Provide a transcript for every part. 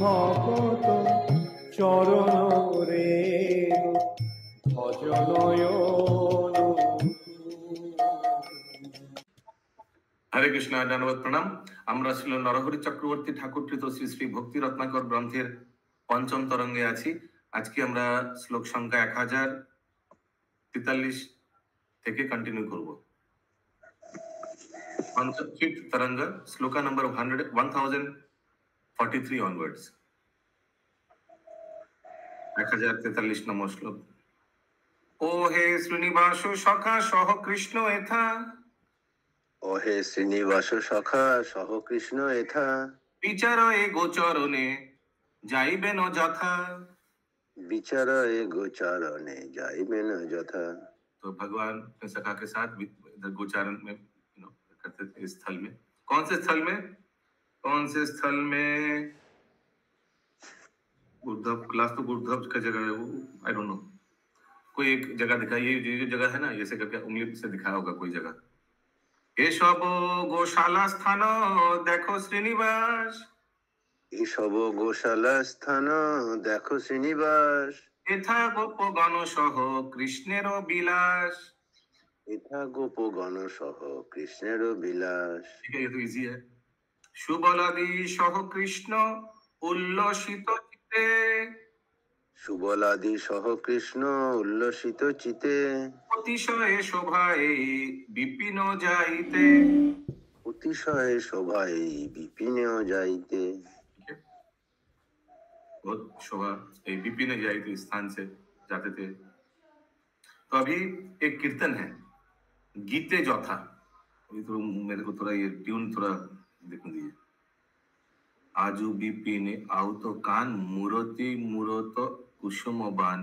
ভকত চরণ রেণু ভজ নয়ন। হরে কৃষ্ণ, ধন্যবাদ, প্রণাম। আমরা ছিল নরহরি চক্রবর্তী ঠাকুরকৃত শ্রী শ্রী ভক্তি রত্নাকর গ্রন্থের পঞ্চম তরঙ্গে আছি। আজকে আমরা শ্লোক সংখ্যা 1043 থেকে কন্টিনিউ করব। ফিফথ तरंग, श्लोका नंबर 1043 onwards। 1043 নম্বর শ্লোক। ও হে শ্রীনিবাস সখা সহ কৃষ্ণ এথা, ও হে শ্রীনিবাস সখা সহ কৃষ্ণ এথা, বিচার এ গোচরণে যাইবে ন যথা। বিচার এ গোচরণে যাইবে ন যথা। तो भगवान ने सखा के साथ इधर गोचारण में करते थे, इस स्थल में। कौन से स्थल में? कौन से स्थल में? गुरधव क्लास तो गुरधव का जगह है वो, आई डोंट नो, कोई एक जगह दिखाइए, ये जो जगह है ना, ऐसे करके उंगली से दिखाया होगा कोई जगह। एसब गोशाला स्थान देखो श्रीनिवास, এসব গোশালা স্থান দেখো শ্রীনিবাস, एथा गोपगण सह कृष्णेर বিলাস। এথা গোপগণ সহ কৃষ্ণের বিলাস। ठीक है, ये तो इजी है। সুবলাদি সহ কৃষ্ণ উল্লসিত চিতে, সুবলাদি সহ কৃষ্ণ উল্লসিত চিতে, অতিশয়ে শোভায় বিপিন যাইতে। অতিশয় শোভায় বিপিনে যাইতে। बहुत शोभा विपिन जाइते स्थान से जाते थे। तो अभी एक कीर्तन है, गीते जौथा। अभी तो मेरे को थोड़ा ये ट्यून थोड़ा देखने दीजिए। आजू विपिने आउत कान मूरति मूरत कुसुमबान।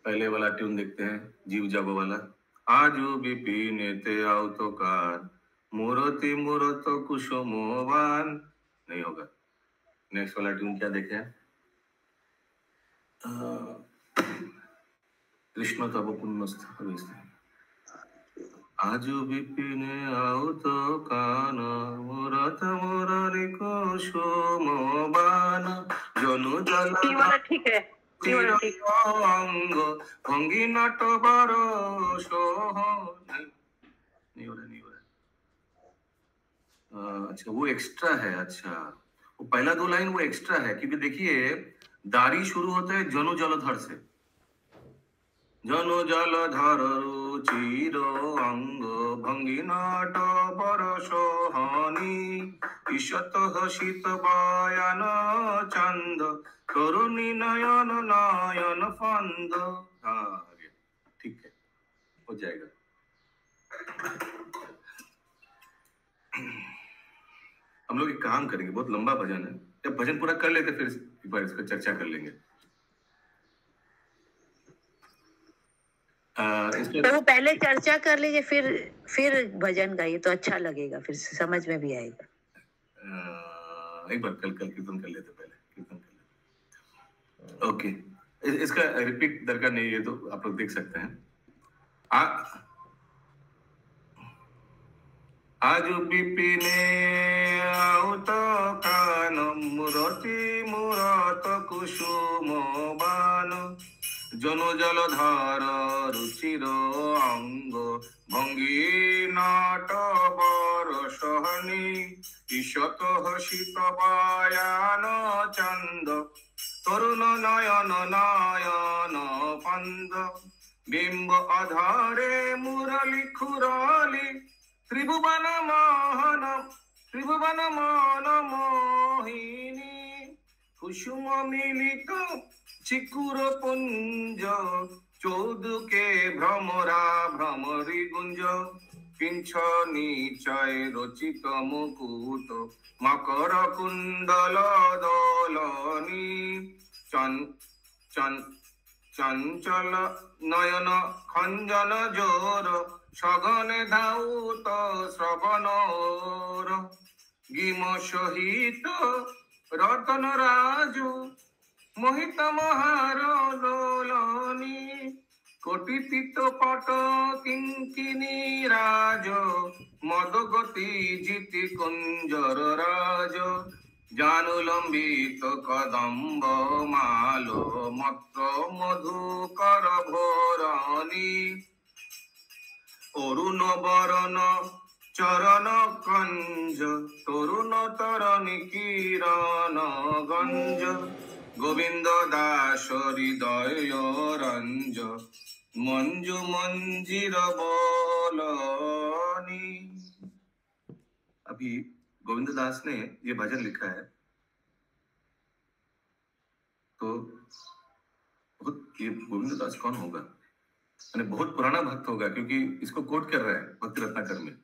पहले वाला ट्यून देखते हैं, जीव जब वाला। आजू विपिने ते आउत कान मूरति मूरत कुसुमबान। नहीं होगा। नेक्स्ट वाला ट्यून क्या देखे? कृष्ण तब पुण्यस्थल। आजू विपिने आउत कान मूरत मुरारी कुसुमबान। जनु जल ठीक है, अंग भंगी नट बर सोह। नहीं हो रहा। अच्छा, वो एक्स्ट्रा है। अच्छा, वो पहला दो लाइन वो एक्स्ट्रा है, क्योंकि देखिए दारी शुरू होता है जनु जलधर से। जनु जलधर रुचिर अंग भंगी नाट बरसोहनी ईशत हसित बयान चंद तरुणी नयन नयन फंद। हाँ, ठीक है, हो जाएगा। हम लोग एक काम करेंगे, बहुत लंबा भजन है, जब भजन पूरा कर लेते फिर एक बार इसका चर्चा कर लेंगे। तो पहले चर्चा कर लीजिए, फिर भजन गाइए तो अच्छा लगेगा, फिर समझ में भी आएगा। एक बार कल कीर्तन कर लेते, पहले कीर्तन कर लेते। ओके, इसका रिपीट दरकार नहीं है, तो आप लोग देख सकते हैं। आजु विपिने आउत कान मूरति मूरत कुसुमबान। जनु जलधर रुचिर अंग भंगी नाट बरसहनी ईशत हसित बयान चंद तरुण नयन नयन फंद। बिंब अधरे मुरली खुरली त्रिभुवन मन मोहिनी। कुसुम मिलित चिकुर पुंज चौदुके भ्रमरा भ्रमरी गुंज। पिंछनी चय रचित मुकुट मकर कुंडल दलनी। चंचल नयन खंजन जोर सघने धाउत श्रवणोर। गीम सहित रतन राजु मोहित महार दोलनी। कोटितीत पट किंकिनी राज मदगति जीति कुंजर राज। জানুলম্বিত কদম্ব মালো মত্র মধুকর ভোরণী অরুণ বরণ চরণ কঞ্জ তরুণ তরণী কিরণ গঞ্জ গোবিন্দ দাস হৃদয় রঞ্জ मंजू मंजीर बोलनी। अभी गोविंद दास ने ये भजन लिखा है, तो ये गोविंद दास कौन होगा? यानी बहुत पुराना भक्त होगा, क्योंकि इसको कोट कर रहा है भक्ति रत्नाकर में।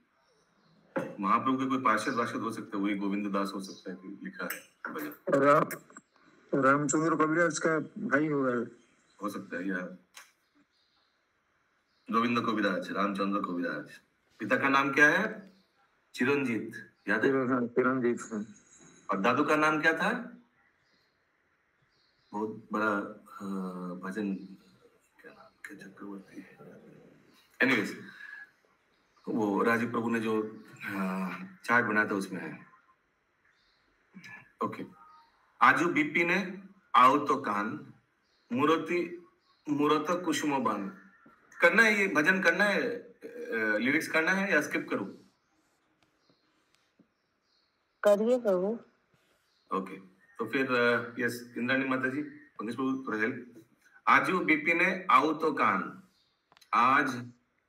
महाप्रभु के कोई पार्षद वार्षद हो सकते हैं, वही गोविंद दास हो सकता है कि लिखा है भजन। रामचंद्र कविराज का भाई होगा, हो सकता है यार। गोविंद कविराज, रामचंद्र कविराज। पिता का नाम क्या है? चिरंजीत, याद है? चिरंजीत। और दादू का नाम क्या था? बहुत बड़ा भजन, क्या नाम, क्या चक्रवर्ती है। एनीवेज, वो राजीव प्रभु ने जो चार्ट बनाया था उसमें है। ओके। आजू बीपी ने आओ तो कान मूर्ति मूरत कुसुम बान। करना है ये भजन, करना है, लिरिक्स करना है या स्किप करूं? करिए प्रभु। ओके, तो फिर यस, इंद्राणी माता जी, पंकज प्रभु थोड़ा हेल्प। आजू बीपी ने आओ तो कान। आज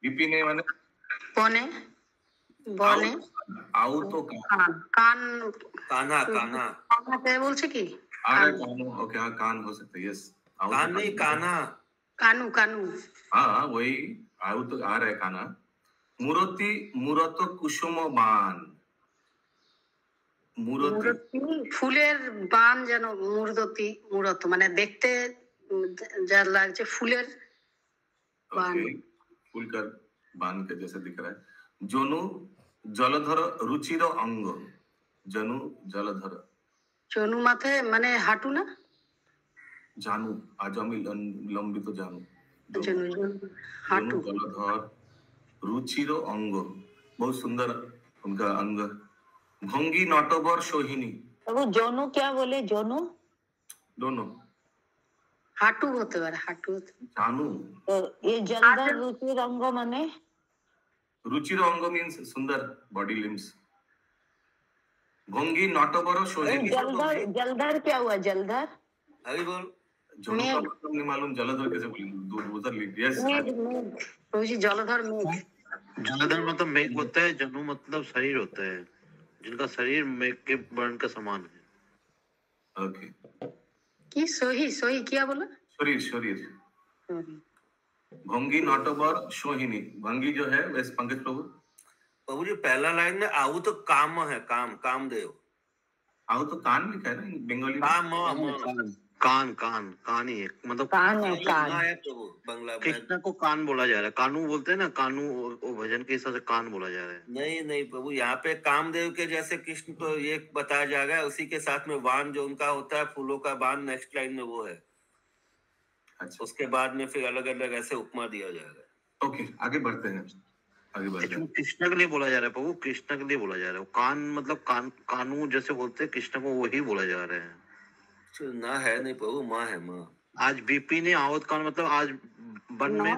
बीपी ने माने बोने बोने आओ तो कान। कान कान्हा कान्हा कान्हा पे बोलছে কি? अरे कानू, ओके, हाँ कान हो सकता है, यस। कान नहीं, कान्हा। कानू कानू। हाँ वही, आओ तो आ रहा है काना। मूर्ति मूरत कुसुम बान। मूर्ति ফুলের বান যেন মূর্তি মূরত মানে দেখতে যা লাগছে ফুলের বান। ओके, फूल का बान के जैसे दिख रहा है। जनु जलधर रुचिर अंग। जनु जलधर চনু মাথায় মানে হাঁটু না? जानू, आज আমি लंबी तो जानू। জনু হাঁটু। जनु जलधर रुचिर अंग, बहुत सुंदर उनका अंग। भंगी नटवर सोहिनी। प्रभु जोनू क्या बोले? जोनू दोनों হাঁটু হতে পারে, হাঁটু হতে পারে। जानू। तो ये जलधर रुचि रंग माने रुचिर अंग मीन्स सुंदर बॉडी लिम्स। भंगी नटवर सोहिनी। जलधर, जलधर क्या हुआ? जलधर हरी बोल। जनु का मतलब नहीं मालूम, जलधर कैसे बोली? उधर लिख, यस। মেঘ মেঘ প্রভুজি জলধর মেঘ। जलधर मतलब मेघ होता है, जनु मतलब शरीर होता है, जिनका शरीर मेघ के वर्ण का समान है। ओके, কি সহি সহি কিয়া বলা? शरीर शरीर। भंगी नटवर सोहिनी। भंगी जो है वैसे पंकज प्रभु। प्रभु जी पहला लाइन में आऊ तो काम है, काम कामदेव। आओ तो कान लिखा है ना बंगाली में। काम कान कान कान ही है, मतलब कान है, कान। है प्रभु बंगला में। कृष्ण को कान बोला जा रहा है, कानू बोलते हैं ना, कानू वो भजन के हिसाब से कान बोला जा रहा है। नहीं नहीं प्रभु, यहाँ पे कामदेव के जैसे कृष्ण को ये बताया जाएगा, उसी के साथ में वान जो उनका होता है फूलों का बाण, नेक्स्ट लाइन में वो है। अच्छा, उसके बाद में फिर अलग अलग ऐसे उपमा दिया जाएगा। ओके, आगे बढ़ते हैं, आगे बढ़ते हैं। कृष्ण के लिए बोला जा रहा है प्रभु, कृष्ण के लिए बोला जा रहा है। कान मतलब कानू जैसे बोलते हैं, कृष्ण को वही बोला जा रहा है। ना है नहीं प्रभु, माँ है माँ। आज बीपी ने आवत कान मतलब आज वन में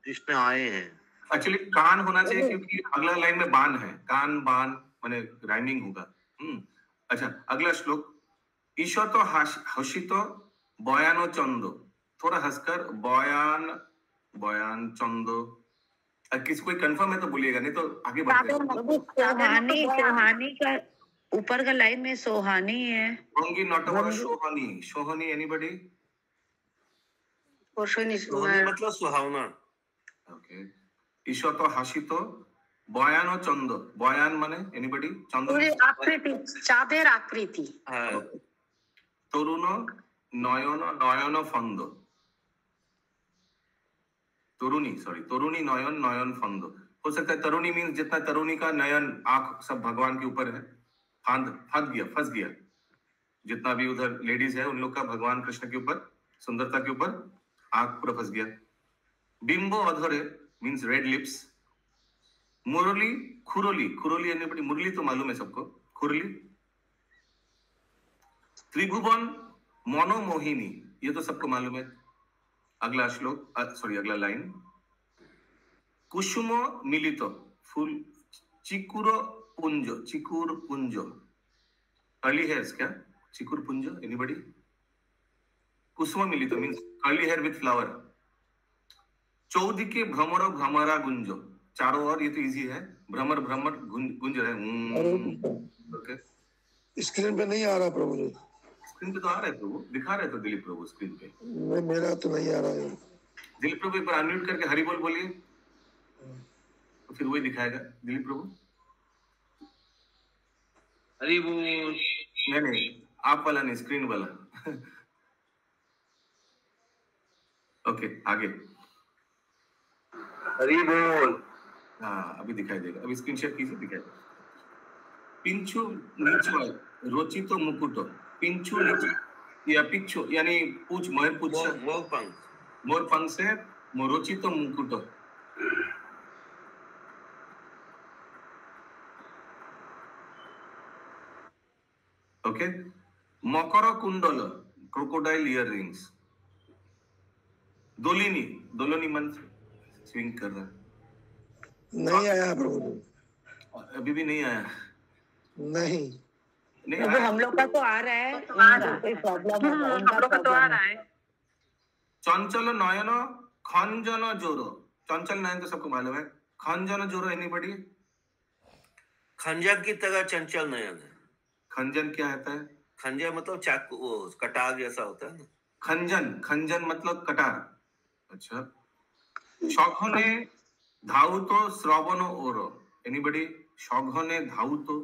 कृष्ण आए हैं। एक्चुअली कान होना चाहिए, क्योंकि अगला लाइन में बान है। कान बान माने राइमिंग होगा। अच्छा, अगला श्लोक। ईशो तो हसित बयानो चंदो। थोड़ा हंसकर बयान बयान चंदो। किसी कोई कंफर्म है तो बोलिएगा, नहीं तो आगे बढ़ते हैं। सोहानी, सोहानी का ऊपर का लाइन में सोहानी है। भंगी नटवर सोहनी। सोहनी एनीबॉडी? सोहनी मतलब सुहावना। ओके। ईशो तो हसित बयानो चंदो। बयान माने एनीबॉडी? चंदो আকৃতি, চাঁদের আকৃতি। हाँ तरुण नयन नयन फंद। तरुणी, सॉरी, तरुणी नयन नयन फंद। हो सकता है तरुणी मीन्स जितना तरुणी का नयन आंख सब भगवान के ऊपर है। फांद, फंस गया, फंस गया। जितना भी उधर लेडीज है उन लोग का भगवान कृष्ण के ऊपर, सुंदरता के ऊपर आंख पूरा फंस गया। बिंबो अधरे मीन्स रेड लिप्स। मुरली खुरली। खुरली एनीबॉडी? मुरली तो मालूम है सबको। खुरली त्रिभुवन मनोमोहिनी, ये तो सबको मालूम है। अगला श्लोक, सॉरी अगला लाइन, कुसुम मिलित फूल, चिकुर पुंज, चिकुर पुंज, कर्ली हेयर्स क्या, चिकुर पुंज, एनीबॉडी? कुसुम मिलित means curly hair with flower. चौदिके भ्रमर भ्रमरा गुंज, चारों ओर, ये तो इजी है, भ्रमर भ्रमर गुंज रहे। ओके, स्क्रीन पे नहीं आ रहा प्रभु जी। स्क्रीन पे तो आ रहा है प्रभु, दिखा रहे तो दिलीप प्रभु स्क्रीन पे। नहीं, मेरा तो नहीं आ रहा है। दिलीप प्रभु एक बार अनम्यूट करके हरि बोल बोलिए, तो फिर वही दिखाएगा। दिलीप प्रभु हरि बोल। नहीं, आप वाला नहीं, स्क्रीन वाला। ओके, आगे। हरि बोल। हाँ, अभी दिखाई देगा, अभी स्क्रीन शेयर कीजिए, दिखाएगा। पिंचु नीचु रोचितो मुकुटो, पिंचु नीचु या पिच्चू यानी पूछ, मोर पूछ, मोर पंख से मोरोचितो मुकुटो। ओके, मकर कुंडल, क्रोकोडाइल इयर रिंग्स। दोलिनी, दोलोनी मन स्विंग कर रहा है। नहीं आया प्रभु जी, अभी भी नहीं आया। नहीं प्रभु हम लोग का तो आ रहा है, कोई प्रॉब्लम है? हम लोग का तो आ रहा है। चंचल नयन खंजन जोरो, चंचल नयन तो सबको मालूम है, खंजन जोरो एनीबॉडी? खंजर की तरह चंचल नयन है। खंजन क्या होता है? खंजर मतलब चाकू, वो कटार जैसा होता है ना। खंजन, खंजन मतलब कटार। अच्छा, शौघने धाउतो श्रवण ओरो, एनीबॉडी? शौघने धाउतो।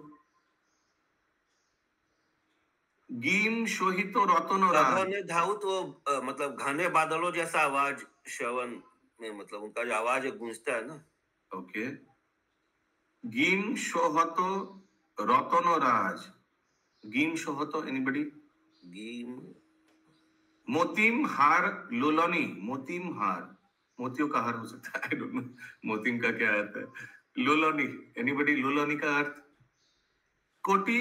गीम शोहितो रतन राज, ने धाउत, वो मतलब घने बादलों जैसा आवाज श्रवण में, मतलब उनका जो आवाज गूंजता है ना। ओके, गीम शोहतो रतन राज, गीम शोहतो एनीबॉडी? गीम मोतीम हार लोलनी, मोतीम हार, मोतियों का हार हो सकता है, आई डोंट नो मोतीम का क्या अर्थ है। लोलनी, एनीबॉडी? लोलनी का अर्थ? कोटि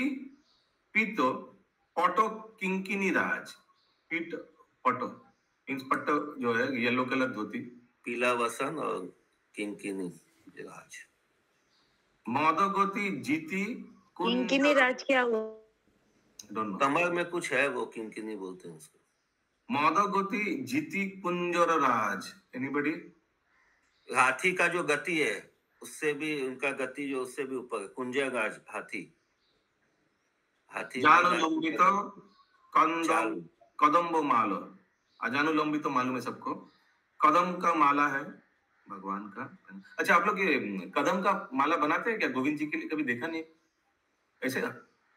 पीतो पटो किंकिनी राज, पीट पटो मींस पट्टो जो है येलो कलर धोती। पीला वसन और किंकिनी राज। मदगति जीती किंकिनी राज क्या हुआ? डोंट नो, कमर में कुछ है, वो किंकिनी बोलते हैं उसको। मदगति जीती कुंजर राज, एनीबॉडी? हाथी का जो गति है, उससे भी उनका गति जो उससे भी ऊपर है, कुंजर राज हाथी। हाथी जानुलंबित कंदम कदम्ब मालो, अजानुलंबित तो मालूम है सबको, कदम का माला है भगवान का। अच्छा, आप लोग ये कदम का माला बनाते हैं क्या गोविंद जी के लिए? कभी देखा नहीं ऐसे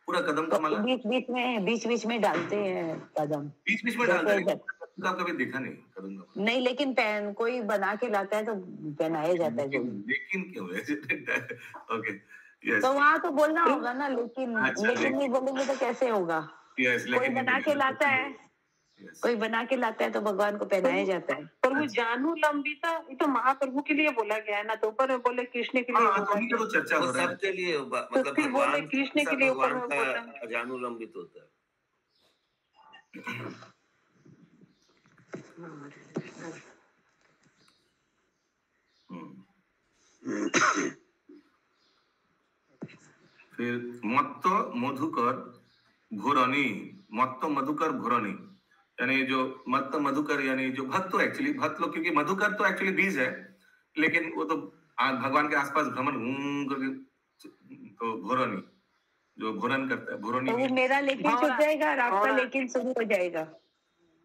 पूरा कदम का माला? बीच बीच में डालते हैं कदम, बीच बीच में डालते हैं, का कभी देखा नहीं कदम का। नहीं, लेकिन पहन कोई बना के लाता है तो पहनाया जाता है। लेकिन क्यों ऐसे? ओके, यस, तो वहाँ तो बोलना होगा ना, लेकिन अच्छा, लेकिन नहीं बोलेंगे तो कैसे होगा? यस, कोई बना के लाता है, कोई बना के लाता है तो भगवान को पहनाया जाता है। पर वो जानू लंबिता, ये तो महाप्रभु के लिए बोला गया है ना, तो ऊपर में बोले कृष्ण के लिए हाँ, बोला गया। तो चर्चा हो रहा है सबके लिए, तो मतलब फिर बोले भगवान कृष्ण के लिए ऊपर में भगवान बोलता का है। अजानुलंबित होता है। फिर मत्त मधुकर घोरणी, मत्त मधुकर घोरणी, यानी जो मत्त मधुकर यानी जो भक्त, तो एक्चुअली भक्त लोग, क्योंकि मधुकर तो एक्चुअली बीज है, लेकिन वो तो भगवान के आसपास भ्रमण करके, तो घोरणी जो घोरन करता है, घोरणी। तो वो मेरा लेकिन छूट जाएगा और आपका लेकिन शुरू हो जाएगा।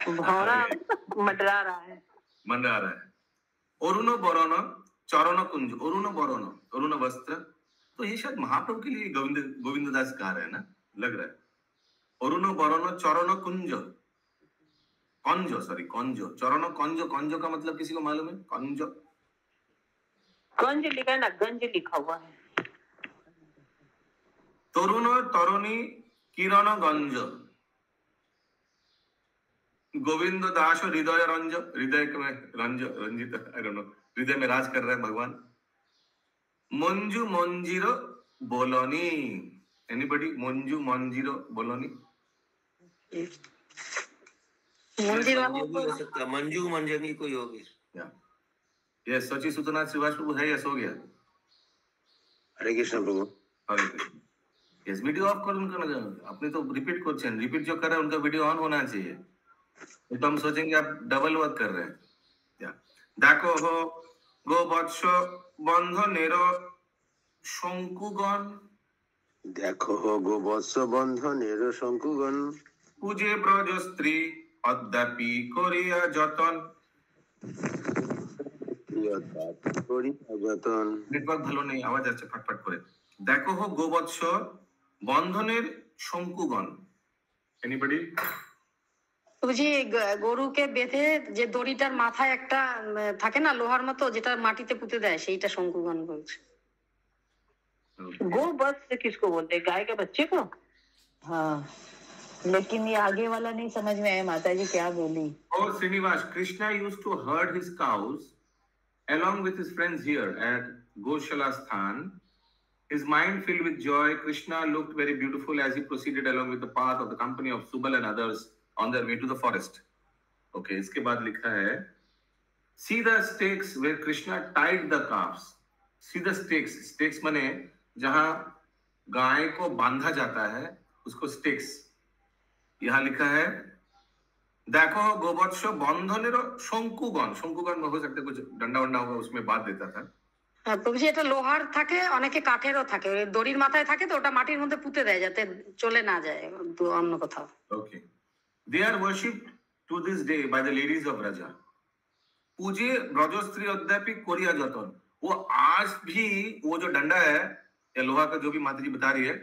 भौरा मंडरा रहा है, मंडरा रहा है। अरुण बरन चरण कुंज, अरुण बरन, अरुण वस्त्र, तो ये शायद महाप्रभु के लिए गोविंददास गा रहे हैं ना, लग रहा है। अरुण बरन चरण कुंज, कंज, सॉरी कंज, चरण कंज, कंज का मतलब किसी को मालूम है? कंज, गंज लिखा है ना, गंज लिखा हुआ है। तरुण तरुणी किरण गंज, गोविंद दास हृदय रंज, हृदय में रंज, रंजित, आई डोंट नो, हृदय में राज कर रहे हैं भगवान। मंजू मंजीरो बोलोनी, एनीबॉडी? मंजू मंजीरो बोलोनी? मंदिर वाला मंजू भी हो सकता है, मंजू मंजंगी कोई होगी। ये सची सुतनाथ श्रीवास प्रभु है या सो गया? हरे कृष्ण प्रभु। हरे कृष्ण। यस, वीडियो ऑफ कर उनका ना, अपने तो रिपीट करছেন, रिपीट जो कर रहे हैं उनका वीडियो ऑन होना चाहिए। तो हम सोचेंगे आप डबल वर्क कर रहे हैं। या देखो हो गोवत्स बंधनेर शंकुगण, দেখো গোবৎস বন্ধনের শঙ্কুগণ, पूजे ब्रज स्त्री अद्यापि करिया जतन। করি যতন। নেটওয়ার্ক ভালো নেই, আওয়াজ আসছে ফটফট করে। দেখো হো গোবৎস বন্ধনের শঙ্কুগণ। এনিবডি? বুঝি গরুকে বেঁধে যে দড়িটার মাথায় একটা থাকে না লোহার মতো, যেটা মাটিতে পুঁতে দেয়, সেইটা শঙ্কুগণ বলছে। गो बस से किसको बोलते हैं? गाय के बच्चे को? हाँ, लेकिन ये आगे वाला नहीं समझ में आया माता जी क्या बोली। Oh, Srinivas, Krishna used to herd his cows along with his friends here at Goshala Sthan. His mind filled with joy, Krishna looked very beautiful as he proceeded along with the path of the company of Subal and others on their way to the forest. Okay, इसके बाद लिखा है, see the stakes where Krishna tied the calves. See the stakes. Stakes माने जहां गाय को बांधा जाता है उसको स्टेक्स। यहां लिखा है देखो गोवत्स बंधनेर शंकुगण। शंकुगण में हो सकता है कुछ डंडा वंडा होगा, उसमें बांध देता था। হ্যাঁ প্রভুজি, এটা লোহার থাকে, অনেকে কাঠেরও থাকে, ওই দড়ির মাথায় থাকে, তো ওটা মাটির মধ্যে পুঁতে দেয় যাতে চলে না যায় অন্য কোথাও। Okay, they are worshipped to this day by the ladies of Raja. पूजे ब्रजस्त्री अद्यापि कोरिया जतन। वो आज भी वो जो डंडा है या लोहा का जो भी माता जी बता रही है,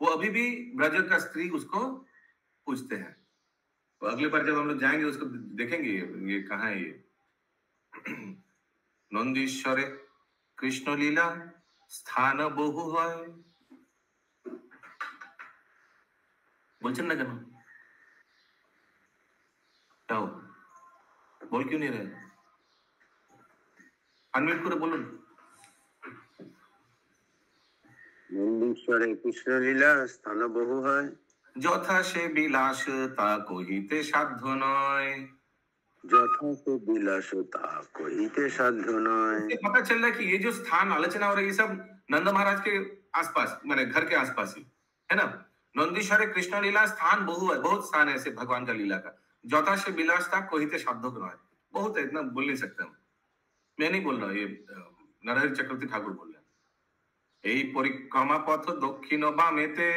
वो अभी भी ब्रज का स्त्री उसको पूजते हैं। तो अगली बार जब हम लोग जाएंगे उसको देखेंगे ये कहाँ है ये। नंदीश्वरे कृष्ण लीला स्थान बहु হয়। বলছেন না কেন? তাও बोल क्यों नहीं रहे? अनम्यूट করে বলুন। নন্দীশ্বরে কৃষ্ণ লীলা স্থান বহু হয়, যথা সে বিলাস তা কহিতে সাধ্য নয়। যথা সে বিলাস তা কহিতে সাধ্য নয়। इससे पता चल रहा है कि ये जो स्थान आलोचना हो रही है ये सब नंद महाराज के आसपास, माने घर के आसपास ही है ना। नंदीश्वरे कृष्ण लीला स्थान बहु है, बहुत स्थान है ऐसे भगवान का लीला का। যথা সে বিলাস তা কহিতে সাধ্য নয়, बहुत है, इतना बोल नहीं सकते हम। मैं नहीं बोल रहा, ये नरहरि चक्रवर्ती ठाकुर बोल रहे हैं। এই পরিক্রমা পথ দক্ষিণ বামেতে,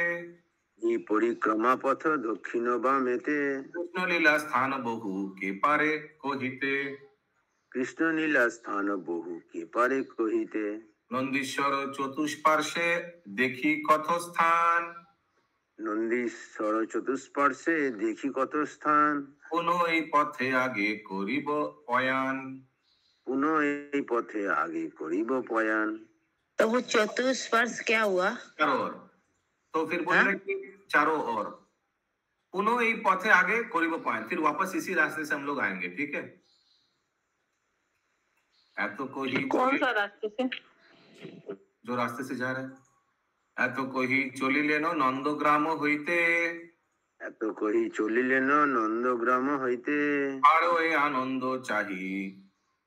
এই পরিক্রমা পথ দক্ষিণ বামেতে, কৃষ্ণ লীলা স্থান বহু কে পারে কহিতে। কৃষ্ণ লীলা স্থান বহু কে পারে কহিতে। নন্দীশ্বর চতুষ্পার্শ্বে দেখি কত স্থান, নন্দীশ্বর চতুষ্পার্শ্বে দেখি কত স্থান, কোন এই পথে আগে করিব পয়ান। পুনঃ এই পথে আগে করিব পয়ান। तो वो चतुस्पर्श क्या हुआ? चारों ओर। तो फिर बोल रहे कि चारों ओर पुनः এই পথে आगे করিব পয়ান, फिर वापस इसी रास्ते से हम लोग आएंगे, ठीक है। এত কহি कौन सा रास्ते से? जो रास्ते से जा रहे हैं। এত কহি চলিলেন নন্দগ্রাম হইতে, এত কহি চলিলেন নন্দগ্রাম হইতে, আরো এ আনন্দ চাহি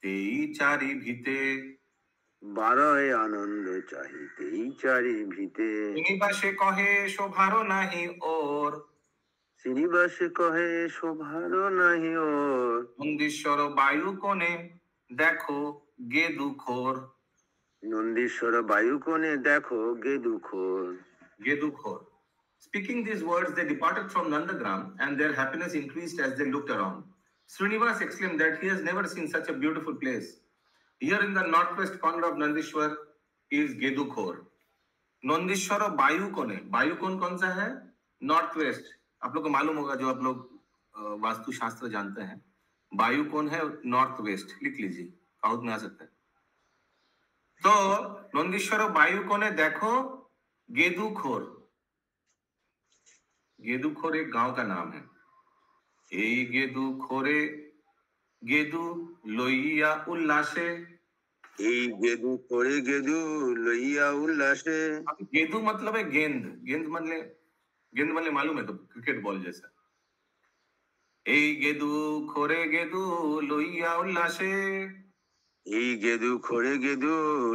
তেই চারি ভিতে। বারোয় আনন্দ চাহিতেই চারি ভিতে। শ্রীনিবাসে কহে শোভার নাহি ওর, শ্রীনিবাসে কহে শোভার নাহি ওর, নন্দীশ্বর বায়ু কোণে দেখো গেদুখোর। নন্দীশ্বর বায়ু কোণে দেখো গেদুখোর। Gedukhor. Speaking these words, they departed from Nandagram and their happiness increased as they looked around. Srinivas exclaimed that he has never seen such a beautiful place. Here in the northwest corner of Nandishwar is Gedukhor. Nandishwar वायु कोण है। वायु कोण कौन सा है? North west. आप लोग को मालूम होगा, जो आप लोग वास्तु शास्त्र जानते हैं, वायु कोण है नॉर्थ वेस्ट। लिख लीजिए, साउथ में आ सकता है। तो नंदीश्वर वायु कोणे देखो गेदुखोर। गेदुखोर एक गांव का नाम है। এই गेदुखोरे गेदु লইয়া উল্লাসে। এই গেদু করে গেদু লইয়া উল্লাসে। गेदू मतलब है गेंद। गेंद मतलब मालूम है तो क्रिकेट बॉल जैसा। এই গেদু খোরে গেদু লইয়া উল্লাসে, এই গেদু খোরে গেদু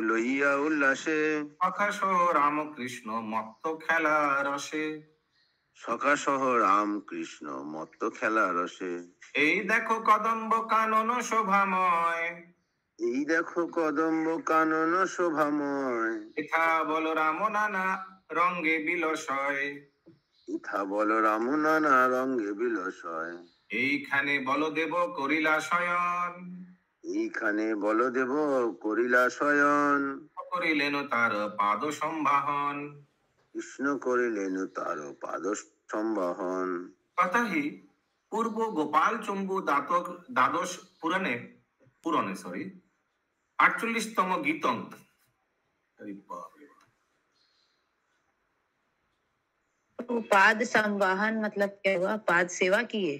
লইয়া উল্লাসে, আকাশ রামকৃষ্ণ মত্ত খেলা রসে, সখাসহ রাম কৃষ্ণ মত্ত খেলা রসে। এই দেখো কদম্ব কানন শোভাময়, এই দেখো কদম্ব কানন শোভাময়, ইথা বল রাম নানা রঙ্গে বিলসয়, ইথা বল রাম নানা রঙ্গে বিলসয়। এইখানে বলদেব করিলা শয়ন, এইখানে বলদেব করিলা শয়ন, করিলেন তার পাদ সম্বাহন, কৃষ্ণ করিলেন তার পাদ সম্বাহন। তথাহি পূর্ব গোপাল চম্বু দ্বাদশ পুরাণে 48তম গীতম। अरे बाप रे बाप। तो पाद संवाहन मतलब क्या हुआ? पाद सेवा किए।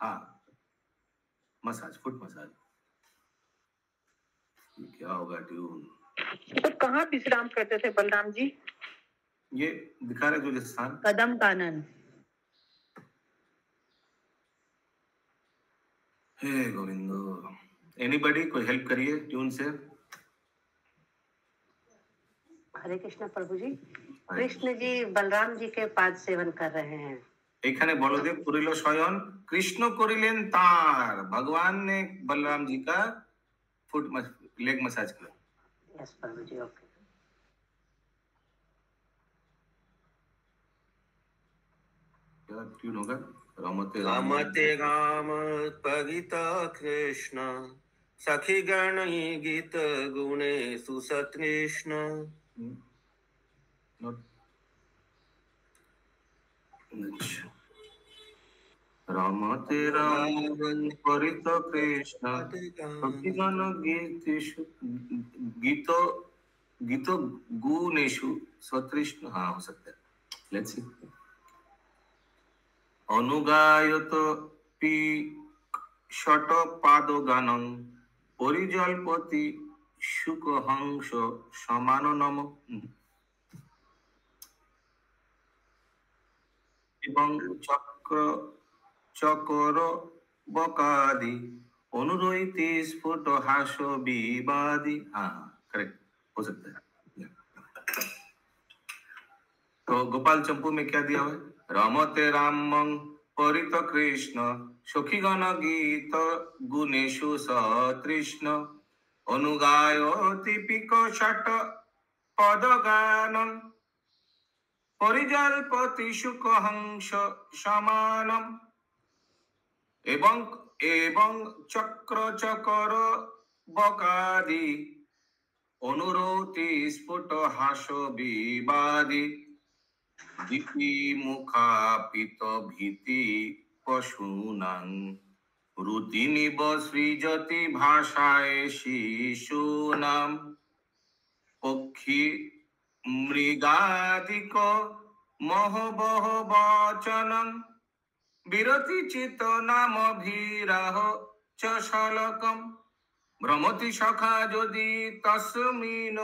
हाँ, मसाज, फुट मसाज। ये क्या होगा ट्यून? तो कहाँ विश्राम करते थे बलराम जी? ये दिखा रहे तुझे स्थान, कदम कानन। हे गोविंद, एनीबडी कोई हेल्प करिए ट्यून से। हरे कृष्ण प्रभु जी। कृष्ण जी बलराम जी के पाद सेवन कर रहे हैं। এখানে বলদেব করিল শয়ন, কৃষ্ণ করিলেন তার, भगवान ने बलराम जी का फुट लेग मसाज किया। यस प्रभु जी, ओके। क्या ट्यून होगा? रमते रमते राम पवित कृष्ण, सखी गण गीत गुणे सुसतृष्ण। रमते राम परित कृष्ण, सखी गण गीत गुणेषु सतृष्ण। हाँ, हो सकता है। Let's see. अनुगायत पी शट पाद गानं परिजल्पति शुक हंस समान नम। এবং চকর বকাদি অনুরোহিতে স্ফুট হাস বিবাদী। हाँ, करेक्ट हो सकता है। तो गोपाल चंपू में क्या दिया हुआ है? रमते रामं परित कृष्ण, सखीगण गीत गुणेषु सतृष्ण, अनुगायति पिकषट पदगानं परिजल्पति शुक हंस समानम। এবং চক্র চকর বকাদি অনুরোতি স্ফুট হাস বিবাদী, ভীতি মুখাপিত ভীতি পশুনাং রুতিনিব সৃজতি ভাষায় শিশুনাম। পক্ষী মৃগাদিক মহবহ বচনং বিরতি চিত নাম ভীরাহ চ শলকম। ভ্রমতি সখা যদি তস্মিন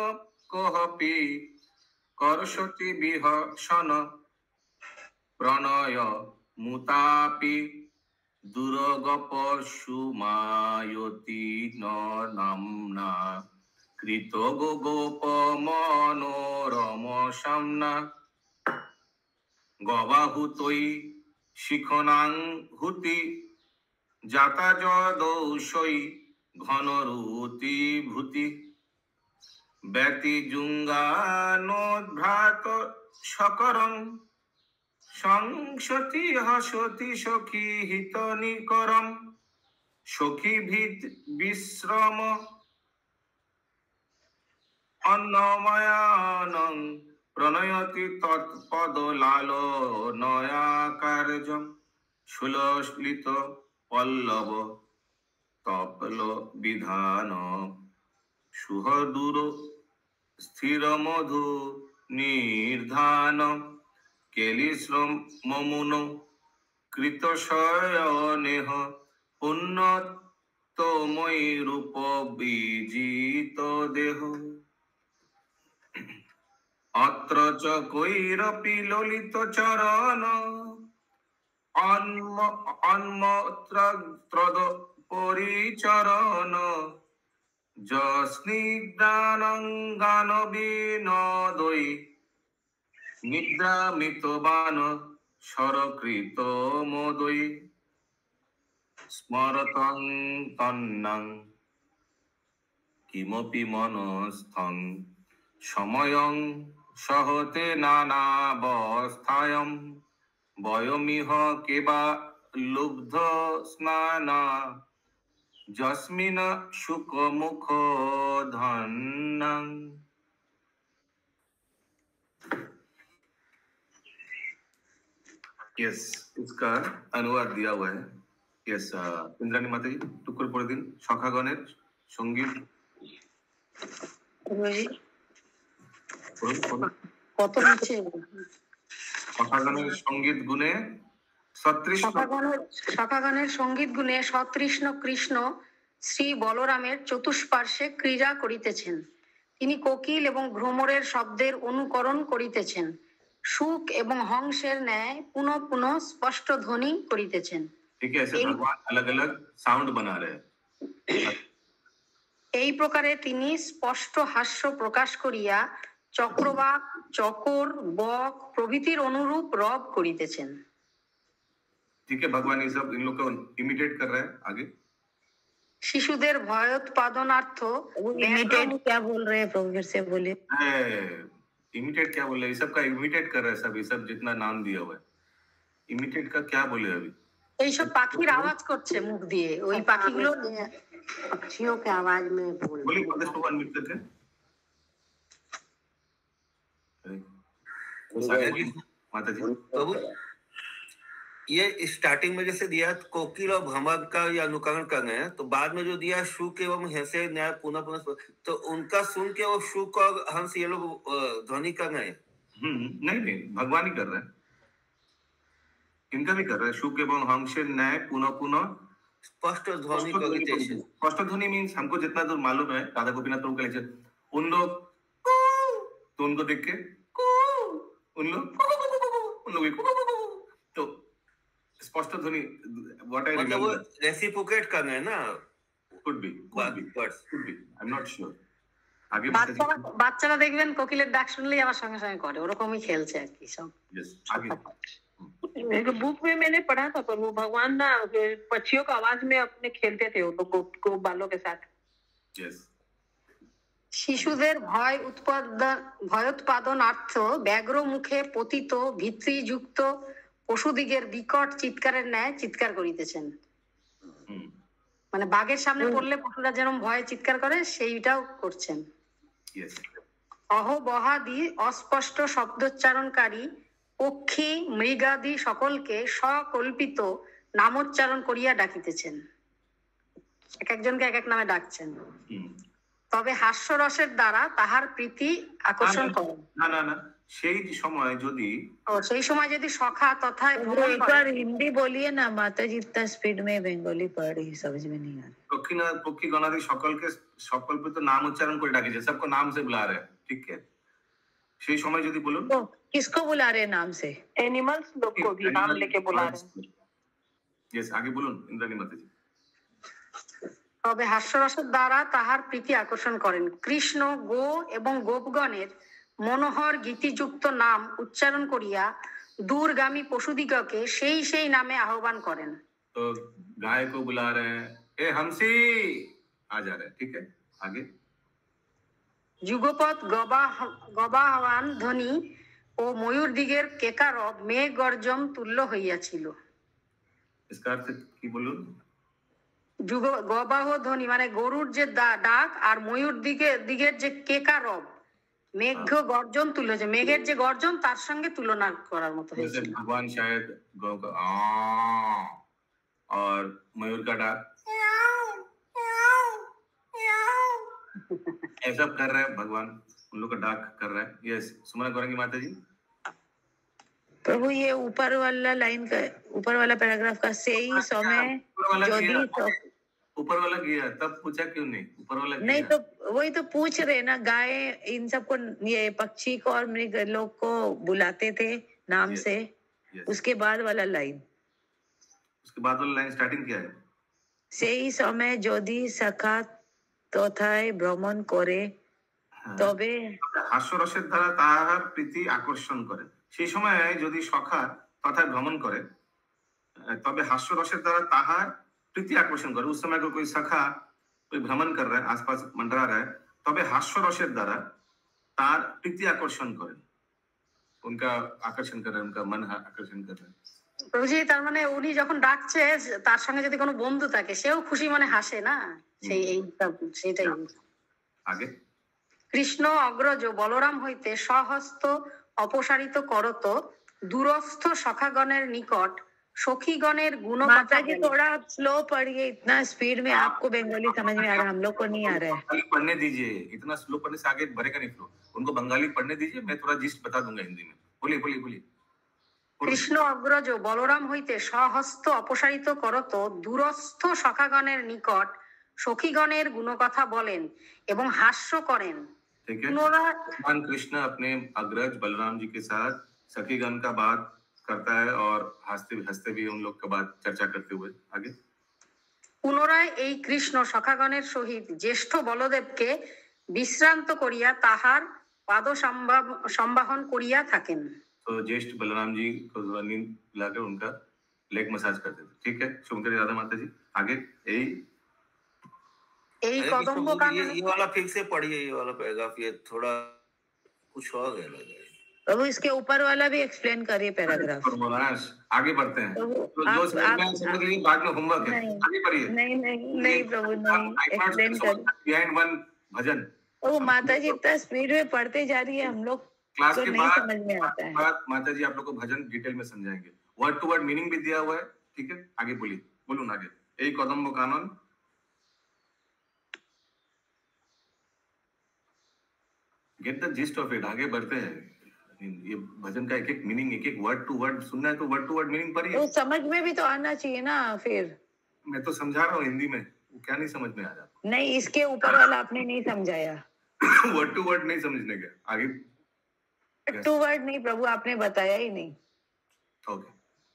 কহপি করসতি বিহসন প্রণয় মুতাপি দুরগপ সুমায়তি ন নামনা কৃত গোপ মনোরম সামনা। গবাহুতই শিখনাং হুতি যাতা যদৌষই ঘনরুতি ভূতি। ব্যতি জুঙ্গানোদ্ভ্রাত সকরং সংসতি হসতি সখী হিত নিকরম। সখী ভিত বিশ্রম অন্নময়ানং প্রণয়তি তৎপদ লাল নয়াকার্যম। সুললিত পল্লব তপল বিধান সুহদূর স্থির মধু নির্ধান। কেলিশ্রম মমুন কৃত শয়নেহ উন্নতময়ী রূপ বিজিত দেহ। অত্র চ কৈরপি ললিত চরণ अन्मत्रद परिचरण जस्निदानंगान विनोदय निद्रामितवान शरकृत मोदय स्मरतं तन्नं किमपि मनस्थं समयं सहते नानावस्थायां वयमिह केवा लुब्ध स्नाना जस्मिन् शुकमुख धन्नं। यस, इसका अनुवाद दिया हुआ है। यस, इंद्राणी माता जी टुकुर पढ़े दिन सखागणेर संगीत কত নিচে সখাগণের সঙ্গীত গুণে সখাগণের সঙ্গীত গুণে সতৃষ্ণ কৃষ্ণ শ্রী বলরামের চতুষ্পার্শ্বে ক্রীড়া করিতেছেন। তিনি কোকিল এবং ভ্রমরের শব্দের অনুকরণ করিতেছেন। সুখ এবং হংসের ন্যায় পুনঃ পুনঃ স্পষ্ট ধ্বনি করিতেছেন। ठीक है, ऐसे भगवान अलग अलग साउंड बना रहे हैं। এই প্রকারে তিনি স্পষ্ট হাস্য প্রকাশ করিয়া চক্রবাক চকর বক প্রভৃতির অনুরূপ রব করিতেছেন। ठीक है, भगवान ये सब इन लोग को इमिटेट कर रहे हैं। आगे শিশুদের ভয়োৎপাদনার্থ इमिटेट क्या बोल रहे हैं प्रभु, फिर से बोले। इमिटेट क्या बोले? ये सब का इमिटेट कर रहे हैं सब, ये सब जितना नाम दिया हुआ है। इमिटेट का क्या बोले अभी? এইসব পাখির আওয়াজ করছে মুখ দিয়ে, ওই পাখিগুলো पक्षियों के आवाज में बोलिए प्रदेश को अनम्यूट करके। माता जी प्रभु, ये स्टार्टिंग में जैसे दिया कोकिल और भ्रमर का ये अनुकरण कर रहे हैं, तो बाद में जो दिया शुक एवं हंसे न्याय पुनः पुनः, तो उनका सुन के वो शुक और हंस ये लोग ध्वनि कर रहे हैं। नहीं, भगवान ही कर रहे हैं, इनका भी कर रहे हैं। शुक एवं हंस न्याय पुनः पुनः स्पष्ट ध्वनि करितेशन। स्पष्ट ध्वनि मीन्स हमको जितना दूर मालूम है राधा गोपीनाथ प्रभु का लेक्चर, उन लोग तो उनको देख के उन लोग तो स्पष्ट ध्वनि व्हाट आई मतलब वो रेसिप्रोकेट कर रहे हैं ना। Could be I am not sure. आगे বাচ্চারা দেখবেন কোকিলের ডাক শুনলেই আমার সঙ্গে সঙ্গে করে, ওরকমই খেলছে আর কি সব। यस, आगे बुक में मैंने पढ़ा था प्रभु, भगवान ना पक्षियों का आवाज में अपने खेलते थे वो लोग को बालों के साथ। यस, শিশুদের ভয়োৎপাদনার্থ ব্যগ্র মুখে পতিত ভিত্তিযুক্ত পশুদিগের বিকট চিৎকারের ন্যায় চিৎকার করিতেছেন। মানে বাঘের সামনে পড়লে পশুরা যেরকম ভয়ে চিৎকার করে সেইটাও করছেন। यस, অহবহাদি অস্পষ্ট শব্দোচ্চারণকারী পক্ষী মৃগাদি সকলকে সকল্পিত নামোচ্চারণ করিয়া ডাকিতেছেন, এক একজনকে এক এক নামে ডাকছেন। তবে হাস্যরসের দ্বারা তাহার প্রীতি আকর্ষণ করেন। না না না, সেই সময় যদি সখা তথা एक बार हिंदी बोलिए ना माता जी, इतना स्पीड में बंगाली पढ़ रही समझ में नहीं आ रहा। पक्षी गणादि সকল্পিত নাম উচ্চারণ করে ডাকিছে, सबको नाम से बुला रहे हैं। ठीक है, সেই সময় যদি বলুন तो किसको बुला रहे नाम से? एनिमल्स लोग को भी नाम लेके बुला रहे हैं। यस, आगे बोलুন इंद्राणी माता जी। তবে হাস্যরসের দ্বারা তাহার প্রীতি আকর্ষণ করেন। কৃষ্ণ গো এবং গোপগণের মনোহর গীতিযুক্ত নাম উচ্চারণ করিয়া দূরগামী পশুদিগকে সেই সেই নামে আহ্বান করেন। तो गाय को बुला रहे हैं, ए हंसी आ जा रहे हैं। ठीक है, आगे যুগপৎ গবাহবান ধ্বনি ও ময়ূর দিগের কেকারব মেঘ গর্জন তুল্য হইয়াছিল। इसका अर्थ কি বলুন? গবাহ ধ্বনি মানে গরুর যে ডাক আর ময়ূর দিগের যে কেকারব মেঘ গর্জন তুল্য, যে মেঘের যে গর্জন তার সঙ্গে তুলনা করার মতো হয়েছে। भगवान शायद गौ का और मयूर का डाक ऐसा कर रहे हैं, भगवान उन लोग का डाक कर रहा है। यस, सुमना करेंगी माता जी। प्रभु ये ऊपर वाला लाइन का, ऊपर वाला पैराग्राफ का सही समय ऊपर वाला गया तब पूछा क्यों नहीं? ऊपर वाला नहीं तो वही तो पूछ रहे ना, गाय इन सबको ये पक्षी को और मृग लोग को बुलाते थे नाम से। उसके बाद वाला लाइन उसके बाद वाला लाइन स्टार्टिंग क्या है? সেই সময় যদি সখা তথায় ভ্রমণ করে তবে হাস্যরসের দ্বারা তাহার প্রীতি আকর্ষণ করে। সেই সময় যদি সখা তথায় ভ্রমণ করে তবে हास्यरस द्वारा ताहार प्रीति आकर्षण करे। उस समय को कोई सखा कोई भ्रमण कर रहा है, आसपास मंडरा रहा है, तबे हास्यरस द्वारा तार प्रीति आकर्षण करे, उनका आकर्षण कर रहे हैं, उनका मन आकर्षण कर रहे हैं। প্রভুজি তার মানে উনি যখন ডাকছে তার সঙ্গে যদি কোনো বন্ধু থাকে সেও খুশি মনে হাসে না, সেই সেটাই আগে কৃষ্ণ অগ্রজ বলরাম হইতে সহস্ত অপসারিত করত দূরস্থ সখাগণের নিকট সখীগণের গুণকথা माता जी थोड़ा स्लो पढ़िए, इतना स्पीड में आपको बंगाली समझ में आ रहा है, हम लोग को नहीं आ रहा है। बंगाली पढ़ने दीजिए, इतना स्लो पढ़ने से आगे बढ़ेगा नहीं फ्लो। उनको बंगाली पढ़ने दीजिए, मैं थोड़ा जिस्ट बता दूंगा हिंदी में। बोलिए बोलिए बोलिए। কৃষ্ণ অগ্রজ বলরাম হইতে সহস্ত অপসারিত করত দূরস্থ সখাগণের নিকট সখীগণের গুণকথা বলেন এবং হাস্য করেন। ठीक है, भगवान कृष्ण अपने अग्रज बलराम जी के साथ सखीगण का बात करता है और हंसते हंसते भी उन लोग का बात चर्चा करते हुए आगे। পুনরায় এই কৃষ্ণ সখাগণের সহিত জ্যেষ্ঠ বলদেবকে বিশ্রান্ত করিয়া তাহার পাদ সম্বাহন করিয়া থাকেন। तो ज्येष्ठ बलराम जी को नींद लाकर उनका लेग मसाज करते थे। ठीक है, सुनकर राधा माता जी आगे। এই কদম্ব কানন ये वाला फिर से पढ़िए, ये वाला पैराग्राफ, ये थोड़ा कुछ और है लग रहा है। प्रभु इसके ऊपर वाला भी एक्सप्लेन करिए पैराग्राफ। आगे बढ़ते हैं, तो जो समझ लीजिए बाद में होमवर्क है, आगे बढ़िए। नहीं नहीं नहीं प्रभु नहीं, एक्सप्लेन कर बिहाइंड वन भजन। वो माता जी इतना स्पीड में पढ़ते जा रही है, हम लोग क्लास को के नहीं समझ में आता है। बाद माता जी आप लोग को भजन डिटेल में समझाएंगे, वर्ड टू वर्ड मीनिंग भी दिया हुआ है। ठीक है, आगे बोलिए, बोलून आगे। यही कदम्ब कानन get the gist of it. आगे बढ़ते हैं, ये भजन का एक एक मीनिंग, एक एक वर्ड टू वर्ड सुनना है तो वर्ड टू वर्ड मीनिंग पढ़िए। तो समझ में भी तो आना चाहिए ना फिर। मैं तो समझा रहा हूँ हिंदी में, वो क्या नहीं समझ में आ रहा? नहीं, इसके ऊपर वाला आपने नहीं समझाया। वर्ड टू वर्ड नहीं समझने का, आगे टू वर्ड नहीं प्रभु, आपने बताया ही नहीं। ओके,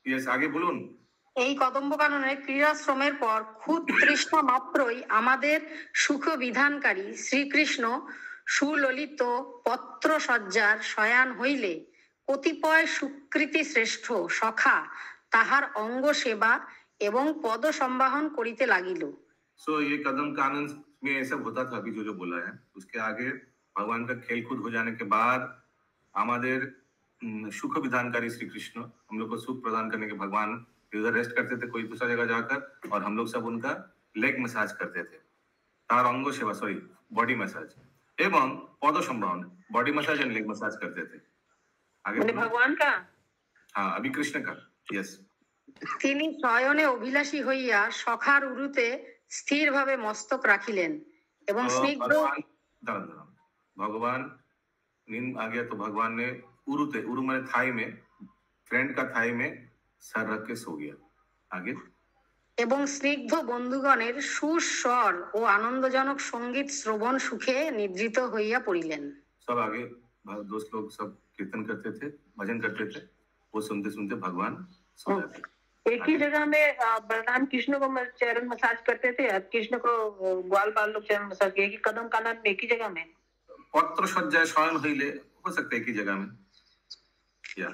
यस आगे बोलून। এই কদম্ব কাননে ক্রীড়াশ্রমের পর খুদ তৃষ্ণা মাত্রই আমাদের সুখ বিধানকারী শ্রীকৃষ্ণ সুললিত পত্র সজ্জার শয়ান হইলে কতিপয় সুকৃতি শ্রেষ্ঠ সখা তাহার অঙ্গ সেবা এবং পদ সম্বাহন করিতে লাগিল। सो ये कदम कानन में ये सब होता था अभी जो बोला है। उसके आगे भगवान का खेल कूद हो जाने के बाद हमारे सुख विधानकारी श्री कृष्ण हम लोग को सुख प्रदान करने के भगवान इधर रेस्ट करते थे कोई दूसरा जगह जाकर, और हम लोग सब उनका लेग मसाज करते थे, तार अंग सेवा सॉरी बॉडी मसाज एवं पद संभावना, body massage and leg massage करते थे। आगे भगवान का, हाँ अभी कृष्ण का। यस, তিনি শয়নে অভিলাষী হইয়া সখার উরুতে স্থিরভাবে মস্তক রাখিলেন এবং স্নিগ্ধ भगवान नींद आ गया तो भगवान ने उरुते, उरु माने थाई में, फ्रेंड का थाई में सर रख के सो गया। आगे এবং স্নিগ্ধ বন্ধুগণের সুস্বর ও আনন্দজনক সঙ্গীত শ্রবণ সুখে নিদ্রিত হইয়া পড়িলেন। सब आगे दोस्त लोग सब कीर्तन करते थे, भजन करते थे, वो सुनते सुनते भगवान सो जाते। एक ही जगह में बलराम कृष्ण को चरण मसाज करते थे, कृष्ण को ग्वाल बाल लोग चरण मसाज, एक ही कदम कानन में एक ही जगह में पत्र सज्जा शयन हईले हो सकता है एक ही जगह में। या